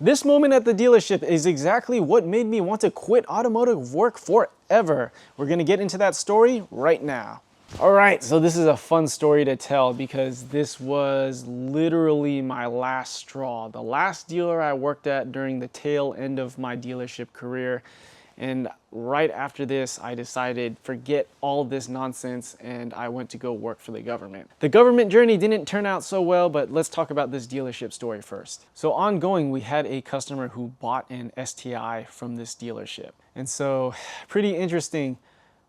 This moment at the dealership is exactly what made me want to quit automotive work forever. We're gonna get into that story right now. All right, so this is a fun story to tell because this was literally my last straw. The last dealer I worked at during the tail end of my dealership career. And right after this, I decided, forget all this nonsense, and I went to go work for the government. The government journey didn't turn out so well, but let's talk about this dealership story first. So ongoing, we had a customer who bought an STI from this dealership. And so pretty interesting.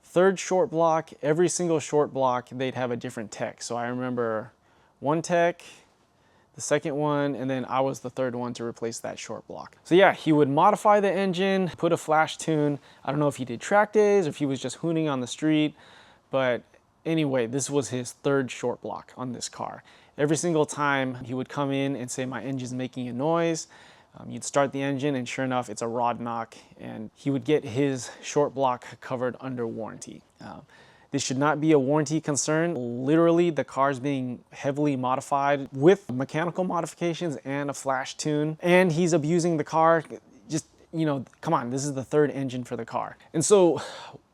Third short block, every single short block, they'd have a different tech. So I remember one tech, the second one, and then I was the third one to replace that short block. So yeah, he would modify the engine, put a flash tune. I don't know if he did track days or if he was just hooning on the street, but anyway, this was his third short block on this car. Every single time he would come in and say, my engine's making a noise. You'd start the engine and sure enough, it's a rod knock, and he would get his short block covered under warranty. This should not be a warranty concern. Literally, the car's being heavily modified with mechanical modifications and a flash tune, and he's abusing the car. Just, you know, come on, this is the third engine for the car. And so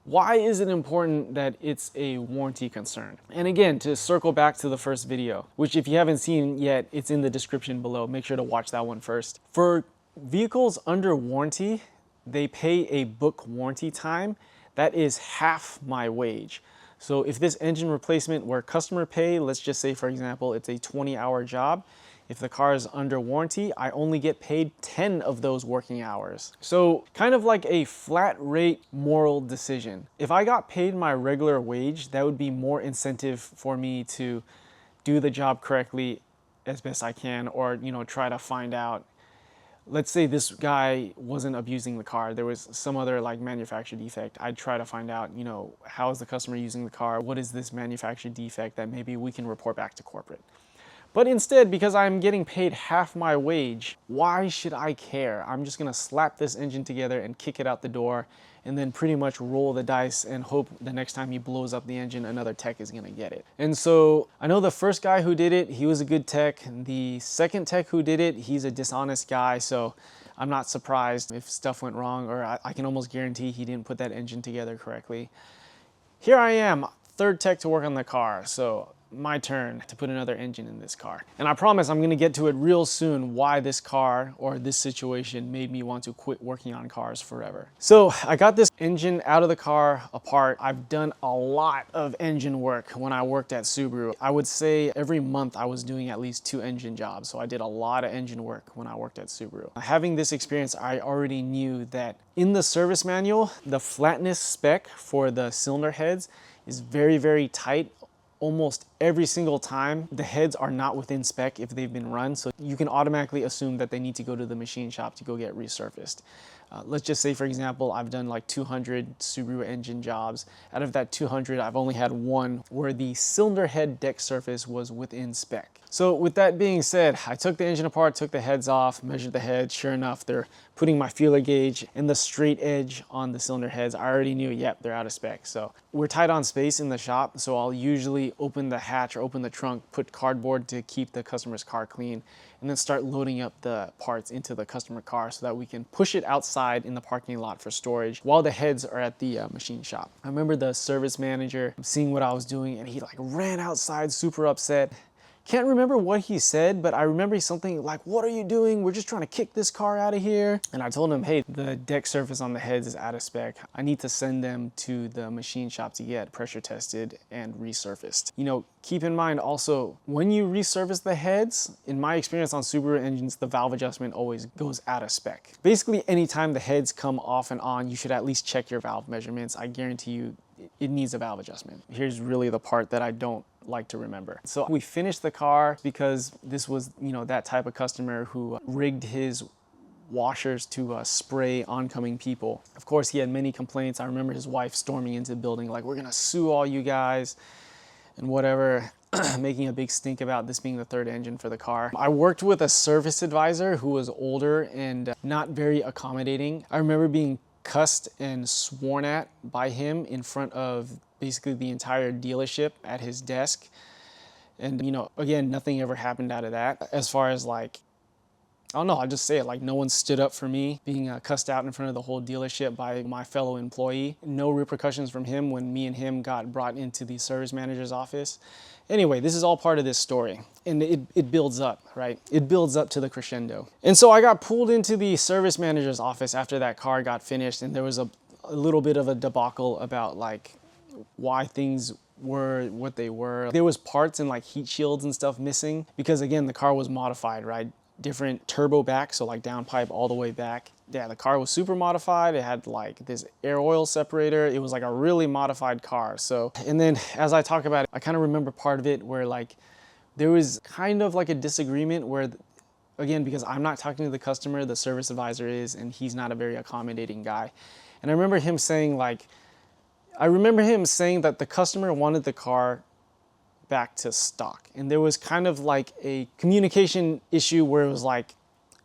why is it important that it's a warranty concern? And again, to circle back to the first video, which if you haven't seen yet, it's in the description below. Make sure to watch that one first. For vehicles under warranty, they pay a book warranty time. That is half my wage. So if this engine replacement were customer pay, let's just say, for example, it's a 20-hour job. If the car is under warranty, I only get paid 10 of those working hours. So kind of like a flat rate moral decision. If I got paid my regular wage, that would be more incentive for me to do the job correctly as best I can, or, you know, try to find out. Let's say this guy wasn't abusing the car. There was some other like manufacturer defect. I'd try to find out, you know, how is the customer using the car? What is this manufacturer defect that maybe we can report back to corporate? But instead, because I'm getting paid half my wage, why should I care? I'm just gonna slap this engine together and kick it out the door and then pretty much roll the dice and hope the next time he blows up the engine, another tech is gonna get it. And so I know the first guy who did it, he was a good tech. The second tech who did it, he's a dishonest guy. So I'm not surprised if stuff went wrong, or I can almost guarantee he didn't put that engine together correctly. Here I am, third tech to work on the car. So my turn to put another engine in this car. And I promise I'm gonna get to it real soon, why this car or this situation made me want to quit working on cars forever. So I got this engine out of the car apart. I've done a lot of engine work when I worked at Subaru. I would say every month I was doing at least 2 engine jobs. So I did a lot of engine work when I worked at Subaru. Having this experience, I already knew that in the service manual, the flatness spec for the cylinder heads is very, very tight. Almost every single time the heads are not within spec if they've been run, so you can automatically assume that they need to go to the machine shop to go get resurfaced. Let's just say, for example, I've done like 200 Subaru engine jobs. Out of that 200, I've only had one where the cylinder head deck surface was within spec. So with that being said, I took the engine apart, took the heads off, measured the heads. Sure enough, they're putting my feeler gauge in the straight edge on the cylinder heads. I already knew, yep, they're out of spec. So we're tight on space in the shop, so I'll usually open the hatch or open the trunk, put cardboard to keep the customer's car clean, and then start loading up the parts into the customer car so that we can push it outside in the parking lot for storage while the heads are at the machine shop. I remember the service manager seeing what I was doing, and he like ran outside super upset. Can't remember what he said, but I remember something like, what are you doing? We're just trying to kick this car out of here. And I told him, hey, the deck surface on the heads is out of spec. I need to send them to the machine shop to get pressure tested and resurfaced. You know, keep in mind also, when you resurface the heads, in my experience on Subaru engines, the valve adjustment always goes out of spec. Basically, anytime the heads come off and on, you should at least check your valve measurements. I guarantee you it needs a valve adjustment. Here's really the part that I don't like to remember. So we finished the car because this was, you know, that type of customer who rigged his washers to spray oncoming people. Of course, he had many complaints. I remember his wife storming into the building like, we're gonna sue all you guys and whatever, making a big stink about this being the third engine for the car. I worked with a service advisor who was older and not very accommodating. I remember being cussed and sworn at by him in front of basically the entire dealership at his desk. And, you know, again, nothing ever happened out of that as far as like I don't know, I'll just say it, like no one stood up for me being cussed out in front of the whole dealership by my fellow employee. No repercussions from him when me and him got brought into the service manager's office. Anyway, this is all part of this story, and it builds up, right? It builds up to the crescendo. And so I got pulled into the service manager's office after that car got finished, and there was a little bit of a debacle about like why things were what they were. There was parts and like heat shields and stuff missing because again, the car was modified, right? Different turbo back, so like downpipe all the way back. Yeah, the car was super modified. It had like this air oil separator. It was like a really modified car. So, and then as I talk about it, I kind of remember part of it where like there was kind of like a disagreement where, again, because I'm not talking to the customer, the service advisor is, and he's not a very accommodating guy. And I remember him saying that the customer wanted the car back to stock. And there was kind of like a communication issue where it was like,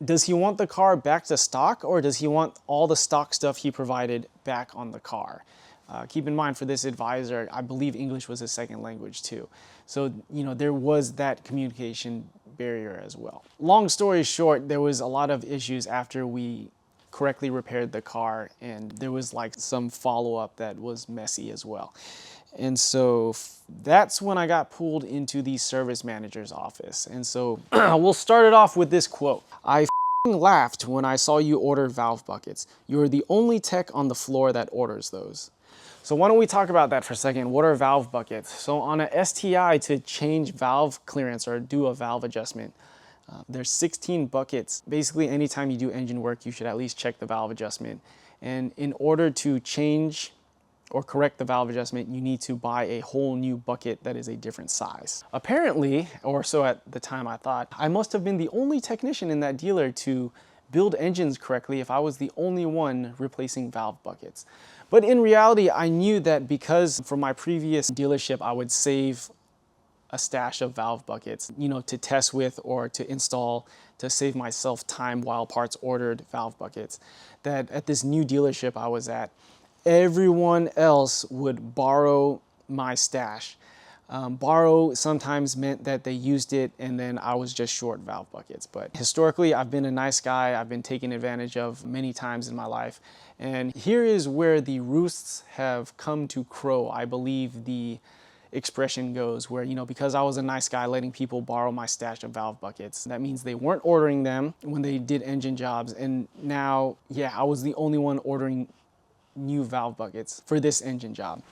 does he want the car back to stock or does he want all the stock stuff he provided back on the car? Keep in mind for this advisor, I believe English was his second language too. So, you know, there was that communication barrier as well. Long story short, there was a lot of issues after we correctly repaired the car, and there was like some follow-up that was messy as well. And so that's when I got pulled into the service manager's office. And so we'll start it off with this quote. "I laughed when I saw you order valve buckets. You're the only tech on the floor that orders those." So why don't we talk about that for a second? What are valve buckets? So on a STI, to change valve clearance or do a valve adjustment, there's 16 buckets. Basically, anytime you do engine work, you should at least check the valve adjustment. And in order to change or correct the valve adjustment, you need to buy a whole new bucket that is a different size. Apparently, or so at the time I thought, I must have been the only technician in that dealer to build engines correctly if I was the only one replacing valve buckets. But in reality, I knew that because from my previous dealership, I would save a stash of valve buckets, you know, to test with or to install to save myself time while parts ordered valve buckets, that at this new dealership I was at, everyone else would borrow my stash. Borrow sometimes meant that they used it and then I was just short valve buckets. But historically, I've been a nice guy. I've been taken advantage of many times in my life. And here is where the roosts have come to crow, I believe the expression goes, where, you know, because I was a nice guy letting people borrow my stash of valve buckets, that means they weren't ordering them when they did engine jobs. And now, yeah, I was the only one ordering new valve buckets for this engine job.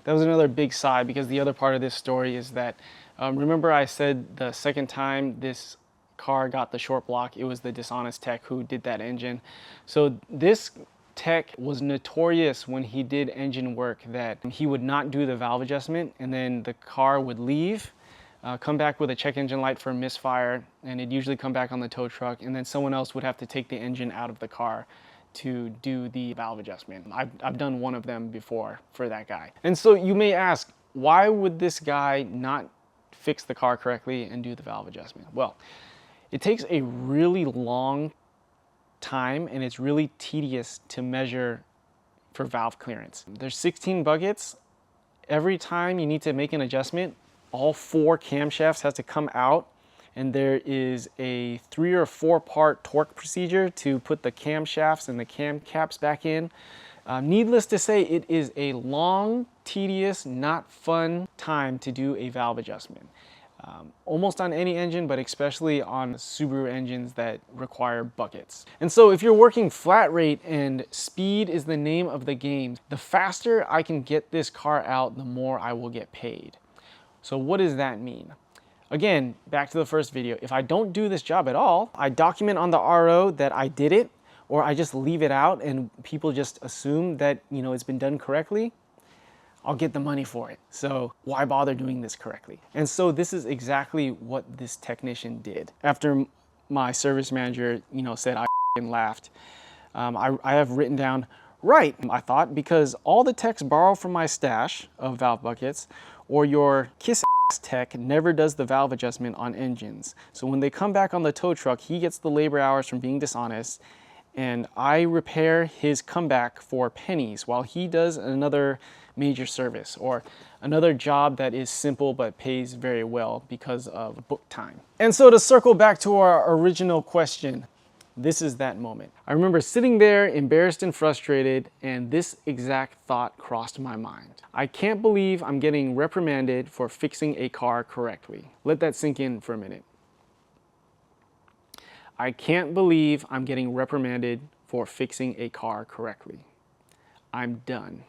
That was another big sigh, because the other part of this story is that, remember I said the second time this car got the short block, it was the Dishonest Tech who did that engine. So this tech was notorious when he did engine work that he would not do the valve adjustment, and then the car would leave, come back with a check engine light for misfire, and it'd usually come back on the tow truck, and then someone else would have to take the engine out of the car to do the valve adjustment. I've done one of them before for that guy. And so you may ask, why would this guy not fix the car correctly and do the valve adjustment? Well, it takes a really long time and it's really tedious to measure for valve clearance. There's 16 buckets. Every time you need to make an adjustment, all 4 camshafts has to come out, and there is a 3 or 4 part torque procedure to put the camshafts and the cam caps back in. Needless to say, it is a long, tedious, not fun time to do a valve adjustment. Almost on any engine, but especially on Subaru engines that require buckets. And so if you're working flat rate and speed is the name of the game, the faster I can get this car out, the more I will get paid. So what does that mean? Again, back to the first video, if I don't do this job at all, I document on the RO that I did it, or I just leave it out and people just assume that, you know, it's been done correctly, I'll get the money for it. So why bother doing this correctly? And so this is exactly what this technician did. After my service manager, you know, said I laughed, I have written down, right, I thought, because all the techs borrow from my stash of valve buckets, or your kiss tech never does the valve adjustment on engines. So when they come back on the tow truck, he gets the labor hours from being dishonest, and I repair his comeback for pennies while he does another major service, or another job that is simple but pays very well because of book time. And so to circle back to our original question, this is that moment. I remember sitting there embarrassed and frustrated, and this exact thought crossed my mind. I can't believe I'm getting reprimanded for fixing a car correctly. Let that sink in for a minute. I can't believe I'm getting reprimanded for fixing a car correctly. I'm done.